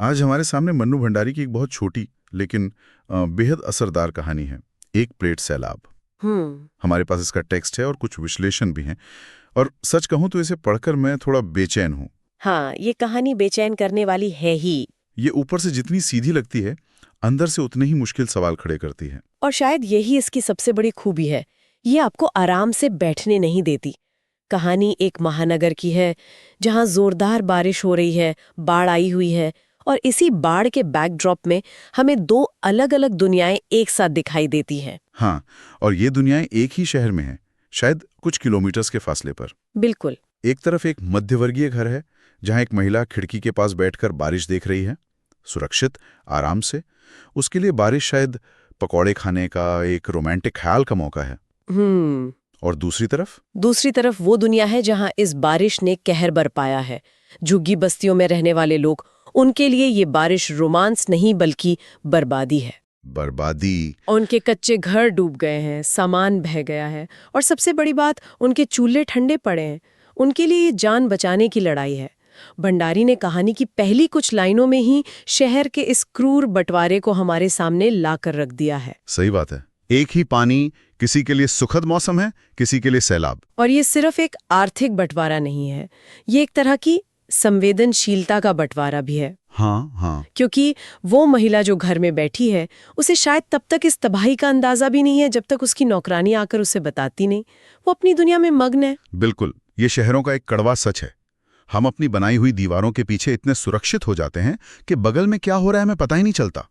आज हमारे सामने मन्नू भंडारी की एक बहुत छोटी लेकिन बेहद असरदार कहानी है। एक प्लेट सैलाब। हम्म। हमारे पास इसका टेक्स्ट है और कुछ विश्लेषण भी हैं। और सच कहूं तो इसे पढ़कर मैं थोड़ा बेचैन हूं। हाँ, ये कहानी बेचैन करने वाली है ही। ये ऊपर से जितनी सीधी लगती है, अंदर से उतने ही मुश्किल सवाल खड़े करती है। और शायद यही इसकी सबसे बड़ी खूबी है। ये आपको आराम से बैठने नहीं देती। कहानी एक महानगर की है, जहाँ जोरदार बारिश हो रही है, बाढ़ आई हुई है, और इसी बाढ़ के बैकड्रॉप में हमें दो अलग अलग दुनियाएं एक साथ दिखाई देती हैं। हाँ, और ये दुनियाएं एक ही शहर में हैं, शायद कुछ किलोमीटर्स के फासले पर। बिल्कुल। एक तरफ एक मध्यवर्गीय घर है, जहां एक महिला खिड़की के पास बैठकर बारिश देख रही है, सुरक्षित, आराम से। उसके लिए बारिश शायद पकौड़े खाने का, एक रोमांटिक ख्याल का मौका है। हम्म। और दूसरी तरफ वो दुनिया है जहां इस बारिश ने कहर बरपाया है। झुग्गी बस्तियों में रहने वाले लोग, उनके लिए ये बारिश रोमांस नहीं बल्कि बर्बादी है। बर्बादी। उनके कच्चे घर डूब गए हैं, सामान बह गया है, और सबसे बड़ी बात, उनके चूल्हे ठंडे पड़े हैं। उनके लिए ये जान बचाने की लड़ाई है। भंडारी ने कहानी की पहली कुछ लाइनों में ही शहर के इस क्रूर बंटवारे को हमारे सामने लाकर रख दिया है। सही बात है। एक ही पानी, किसी के लिए सुखद मौसम है, किसी के लिए सैलाब। और ये सिर्फ एक आर्थिक बंटवारा नहीं है, ये एक तरह की संवेदनशीलता का बंटवारा भी है। हाँ हाँ। क्योंकि वो महिला जो घर में बैठी है, उसे शायद तब तक इस तबाही का अंदाजा भी नहीं है जब तक उसकी नौकरानी आकर उसे बताती नहीं। वो अपनी दुनिया में मग्न है। बिल्कुल, ये शहरों का एक कड़वा सच है। हम अपनी बनाई हुई दीवारों के पीछे इतने सुरक्षित हो जाते हैं कि बगल में क्या हो रहा है हमें पता ही नहीं चलता।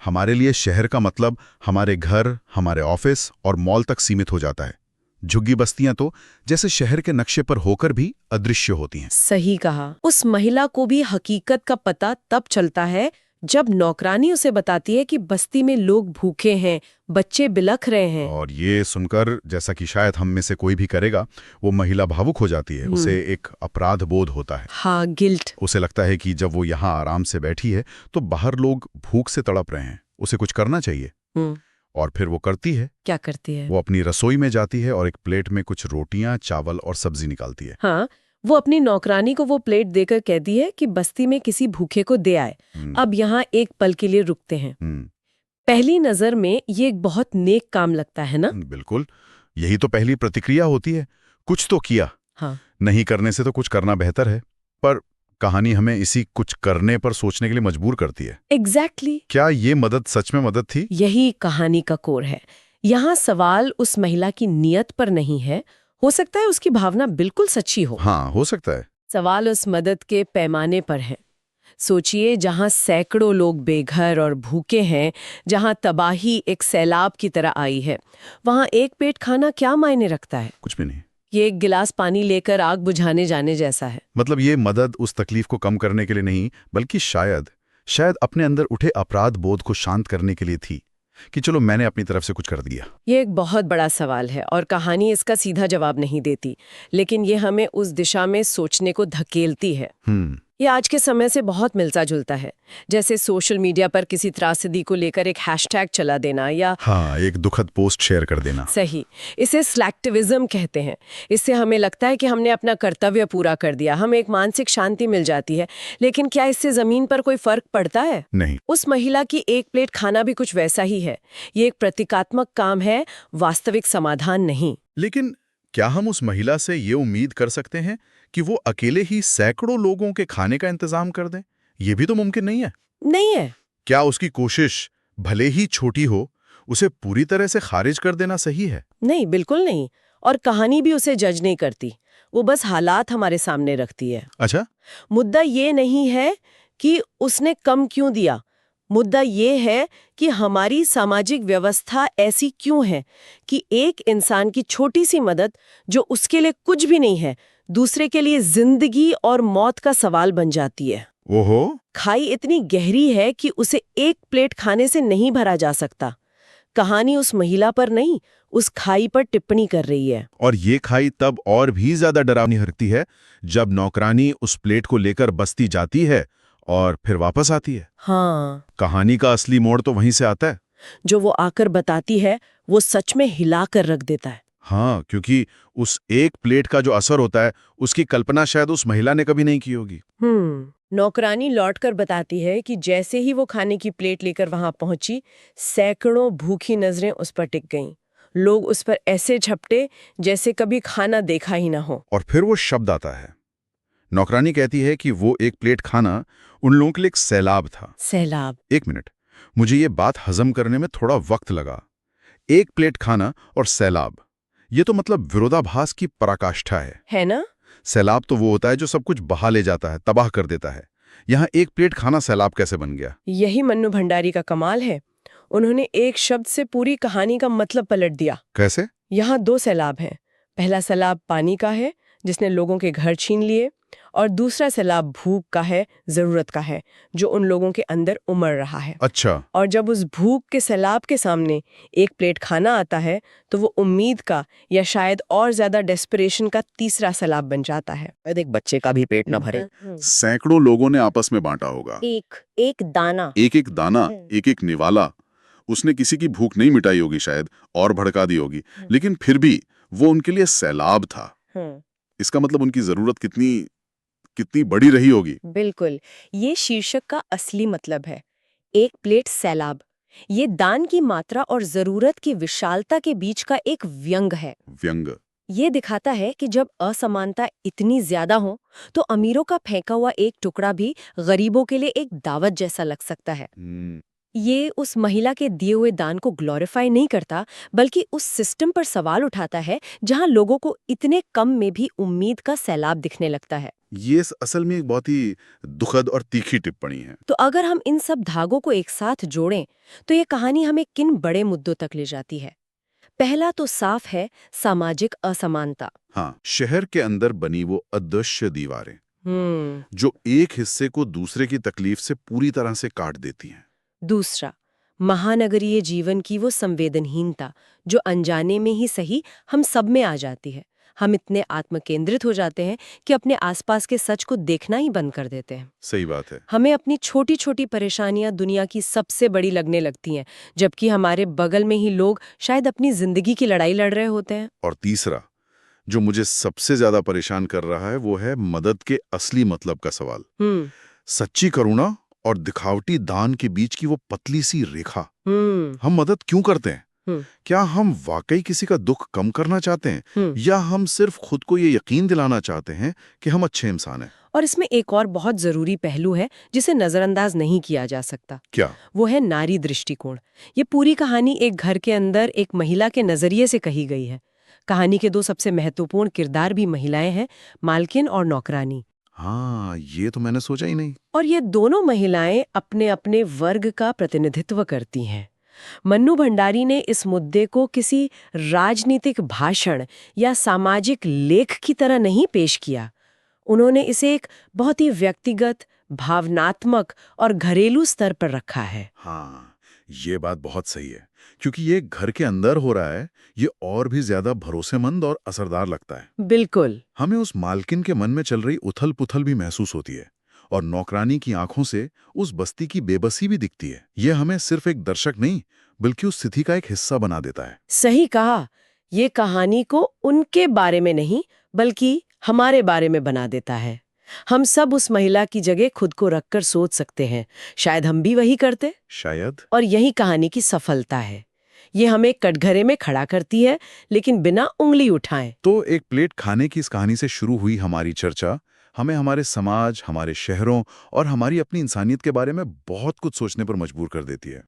हमारे लिए शहर का मतलब हमारे घर, हमारे ऑफिस और मॉल तक सीमित हो जाता है। झुग्गी बस्तियां तो जैसे शहर के नक्शे पर होकर भी अदृश्य होती हैं। सही कहा। उस महिला को भी हकीकत का पता तब चलता है जब नौकरानी उसे बताती है कि बस्ती में लोग भूखे हैं, बच्चे बिलख रहे हैं। और ये सुनकर, जैसा कि शायद हम में से कोई भी करेगा, वो महिला भावुक हो जाती है। उसे एक अपराध बोध होता है। हाँ, गिल्ट। उसे लगता है कि जब वो यहाँ आराम से बैठी है तो बाहर लोग भूख से तड़प रहे हैं, उसे कुछ करना चाहिए। और फिर वो करती है। क्या करती है? वो अपनी रसोई में जाती है और एक प्लेट में कुछ रोटियां, चावल और सब्जी निकालती है। हाँ, वो अपनी नौकरानी को वो प्लेट देकर कहती है कि बस्ती में किसी भूखे को दे आए। अब यहाँ एक पल के लिए रुकते हैं। पहली नजर में ये एक बहुत नेक काम लगता है ना? बिल्कुल, यही तो पहली प्रतिक्रिया होती है। कुछ तो किया। हाँ। नहीं करने से तो कुछ करना बेहतर है। पर कहानी हमें इसी कुछ करने पर सोचने के लिए मजबूर करती है। एग्जैक्टली। क्या ये मदद सच में मदद थी? यही कहानी का कोर है। यहाँ सवाल उस महिला की नीयत पर नहीं है। हो सकता है उसकी भावना बिल्कुल सच्ची हो। हाँ, हो सकता है। सवाल उस मदद के पैमाने पर है। सोचिए, जहाँ सैकड़ों लोग बेघर और भूखे हैं, जहाँ तबाही एक सैलाब की तरह आई है, वहाँ एक पेट खाना क्या मायने रखता है? कुछ भी नहीं। ये एक गिलास पानी लेकर आग बुझाने जाने जैसा है। मतलब ये मदद उस तकलीफ को कम करने के लिए नहीं, बल्कि शायद अपने अंदर उठे अपराध बोध को शांत करने के लिए थी, कि चलो मैंने अपनी तरफ से कुछ कर दिया। ये एक बहुत बड़ा सवाल है और कहानी इसका सीधा जवाब नहीं देती, लेकिन ये हमें उस दिशा में सोचने को धकेलती है। ये आज के समय से बहुत मिलता जुलता है। जैसे सोशल मीडिया पर किसी त्रासदी को लेकर एक हैशटैग चला देना, या हाँ, एक दुखद पोस्ट शेयर कर देना। सही, इसे स्लैक्टिविज्म कहते हैं। इससे हमें लगता है कि हमने अपना कर्तव्य पूरा कर दिया, हमें एक मानसिक शांति मिल जाती है। लेकिन क्या इससे जमीन पर कोई फर्क पड़ता है? नहीं। उस महिला की एक प्लेट खाना भी कुछ वैसा ही है। ये एक प्रतीकात्मक काम है, वास्तविक समाधान नहीं। लेकिन क्या हम उस महिला से ये उम्मीद कर सकते हैं कि वो अकेले ही सैकड़ों लोगों के खाने का इंतजाम कर दें? ये भी तो मुमकिन नहीं है। नहीं है। क्या उसकी कोशिश, भले ही छोटी हो, उसे पूरी तरह से खारिज कर देना सही है? नहीं, बिल्कुल नहीं। और कहानी भी उसे जज नहीं करती, वो बस हालात हमारे सामने रखती है। अच्छा। मुद्दा ये नहीं है कि उसने कम क्यों दिया, मुद्दा ये है कि हमारी सामाजिक व्यवस्था ऐसी क्यों है कि एक इंसान की छोटी सी मदद, जो उसके लिए कुछ भी नहीं है, दूसरे के लिए जिंदगी और मौत का सवाल बन जाती है। ओहो। खाई इतनी गहरी है कि उसे एक प्लेट खाने से नहीं भरा जा सकता। कहानी उस महिला पर नहीं, उस खाई पर टिप्पणी कर रही है। और ये खाई तब और भी ज्यादा डरावनी लगती है जब नौकरानी उस प्लेट को लेकर बस्ती जाती है और फिर वापस आती है। हाँ, कहानी का असली मोड़ तो वहीं से आता है। जो वो आकर बताती है, वो सच में हिला कर रख देता है। हाँ, क्योंकि उस एक प्लेट का जो असर होता है, उसकी कल्पना शायद उस महिला ने कभी नहीं की होगी। नौकरानी लौटकर बताती है कि जैसे ही वो खाने की प्लेट लेकर वहां पहुंची, सैकड़ों भूखी नजरें उस पर टिक गईं। लोग उस पर ऐसे झपटे जैसे कभी खाना देखा ही ना हो। और फिर वो शब्द आता है। नौकरानी कहती है कि वो एक प्लेट खाना उन लोगों के लिए एक सैलाब था। सैलाब। एक मिनट, मुझे ये बात हजम करने में थोड़ा वक्त लगा। एक प्लेट खाना और सैलाब, ये तो मतलब विरोधाभास की पराकाष्ठा है ना? सैलाब तो वो होता है जो सब कुछ बहा ले जाता है, तबाह कर देता है। यहाँ एक प्लेट खाना सैलाब कैसे बन गया? यही मन्नू भंडारी का कमाल है। उन्होंने एक शब्द से पूरी कहानी का मतलब पलट दिया। कैसे? यहाँ दो सैलाब हैं। पहला सैलाब पानी का है, जिसने लोगों के घर छीन लिए, और दूसरा सैलाब भूख का है, जरूरत का है, जो उन लोगों के अंदर उमड़ रहा है। अच्छा। और जब उस भूख के सैलाब के सामने एक प्लेट खाना आता है, तो वो उम्मीद का या शायद और ज्यादा डेस्परेशन का तीसरा सैलाब बन जाता है। एक बच्चे का भी पेट न भरे, सैकड़ों लोगों ने आपस में बांटा होगा। एक दाना, एक दाना, एक निवाला। उसने किसी की भूख नहीं मिटाई होगी शायद, और भड़का दी होगी, लेकिन फिर भी वो उनके लिए सैलाब था। इसका मतलब उनकी जरूरत कितनी बड़ी रही होगी। बिल्कुल, ये शीर्षक का असली मतलब है। एक प्लेट सैलाब, ये दान की मात्रा और जरूरत की विशालता के बीच का एक व्यंग है। व्यंग। ये दिखाता है कि जब असमानता इतनी ज्यादा हो, तो अमीरों का फेंका हुआ एक टुकड़ा भी गरीबों के लिए एक दावत जैसा लग सकता है। ये उस महिला के दिए हुए दान को ग्लोरीफाई नहीं करता, बल्कि उस सिस्टम पर सवाल उठाता है जहां लोगों को इतने कम में भी उम्मीद का सैलाब दिखने लगता है। ये असल में एक बहुत ही दुखद और तीखी टिप्पणी है। तो अगर हम इन सब धागों को एक साथ जोड़ें, तो ये कहानी हमें किन बड़े मुद्दों तक ले जाती है। पहला तो साफ है, सामाजिक असमानता। हाँ, शहर के अंदर बनी वो अदृश्य दीवारें जो एक हिस्से को दूसरे की तकलीफ से पूरी तरह से काट देती हैं। दूसरा, महानगरीय जीवन की वो संवेदनहीनता जो अनजाने में ही सही हम सब में आ जाती है। हम इतने आत्मकेंद्रित हो जाते हैं कि अपने आसपास के सच को देखना ही बंद कर देते हैं। सही बात है। हमें अपनी छोटी छोटी परेशानियां दुनिया की सबसे बड़ी लगने लगती हैं, जबकि हमारे बगल में ही लोग शायद अपनी जिंदगी की लड़ाई लड़ रहे होते हैं। और तीसरा, जो मुझे सबसे ज्यादा परेशान कर रहा है, वो है मदद के असली मतलब का सवाल। सच्ची करुणा और दिखावटी दान के बीच की वो पतली सी रेखा। हम मदद क्यों करते हैं? क्या हम वाकई किसी का दुख कम करना चाहते हैं, या हम सिर्फ खुद को ये यकीन दिलाना चाहते हैं कि हम अच्छे इंसान हैं? और इसमें एक और बहुत जरूरी पहलू है जिसे नजरअंदाज नहीं किया जा सकता। क्या? वो है नारी दृष्टिकोण। ये पूरी कहानी एक घर के अंदर एक महिला के नजरिए से कही गई है। कहानी के दो सबसे महत्वपूर्ण किरदार भी महिलाएं हैं, मालकिन और नौकरानी। हाँ, ये तो मैंने सोचा ही नहीं। और ये दोनों महिलाएं अपने अपने वर्ग का प्रतिनिधित्व करती हैं। मन्नू भंडारी ने इस मुद्दे को किसी राजनीतिक भाषण या सामाजिक लेख की तरह नहीं पेश किया। उन्होंने इसे एक बहुत ही व्यक्तिगत, भावनात्मक और घरेलू स्तर पर रखा है। हाँ, ये बात बहुत सही है, क्योंकि ये घर के अंदर हो रहा है, ये और भी ज्यादा भरोसेमंद और असरदार लगता है। बिल्कुल। हमें उस मालकिन के मन में चल रही उथल पुथल भी महसूस होती है, और नौकरानी की आंखों से उस बस्ती की बेबसी भी दिखती है। ये हमें सिर्फ एक दर्शक नहीं, बल्कि उस स्थिति का एक हिस्सा बना देता है। सही कहा। ये कहानी को उनके बारे में नहीं, बल्कि हमारे बारे में बना देता है। हम सब उस महिला की जगह खुद को रखकर सोच सकते हैं, शायद हम भी वही करते। शायद। और यही कहानी की सफलता है। ये हमें कटघरे में खड़ा करती है, लेकिन बिना उंगली उठाए। तो एक प्लेट खाने की इस कहानी से शुरू हुई हमारी चर्चा हमें हमारे समाज, हमारे शहरों और हमारी अपनी इंसानियत के बारे में बहुत कुछ सोचने पर मजबूर कर देती है।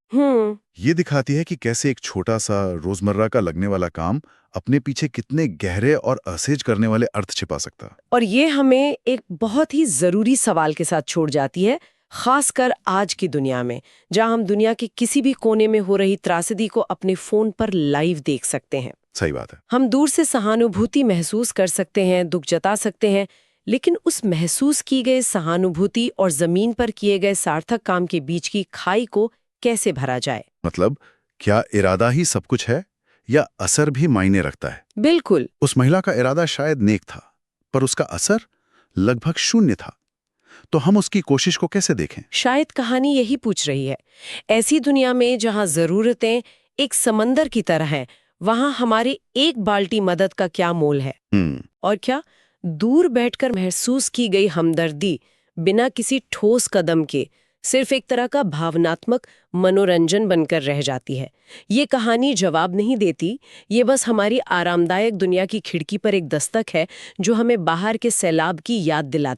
ये दिखाती है कि कैसे एक छोटा सा रोजमर्रा का लगने वाला काम अपने पीछे कितने गहरे और असहज करने वाले अर्थ छिपा सकता। और ये हमें एक बहुत ही जरूरी सवाल के साथ छोड़ जाती है, खासकर आज की दुनिया में, जहां हम दुनिया के किसी भी कोने में हो रही त्रासदी को अपने फोन पर लाइव देख सकते हैं। सही बात है। हम दूर से सहानुभूति महसूस कर सकते हैं, दुख जता सकते हैं, लेकिन उस महसूस की गई सहानुभूति और जमीन पर किए गए सार्थक काम के बीच की खाई को कैसे भरा जाए? मतलब क्या इरादा ही सब कुछ है, या असर भी मायने रखता है? बिल्कुल। उस महिला का इरादा शायद नेक था, पर उसका असर लगभग शून्य था। तो हम उसकी कोशिश को कैसे देखें? शायद कहानी यही पूछ रही है। ऐसी दुनिया में जहां जरूरतें एक समंदर की तरह हैं, वहां हमारी एक बाल्टी मदद का क्या मोल है? और क्या दूर बैठकर महसूस की गई हमदर्दी बिना किसी ठोस कदम के सिर्फ एक तरह का भावनात्मक मनोरंजन बनकर रह जाती है। ये कहानी जवाब नहीं देती, ये बस हमारी आरामदायक दुनिया की खिड़की पर एक दस्तक है जो हमें बाहर के सैलाब की याद दिलाती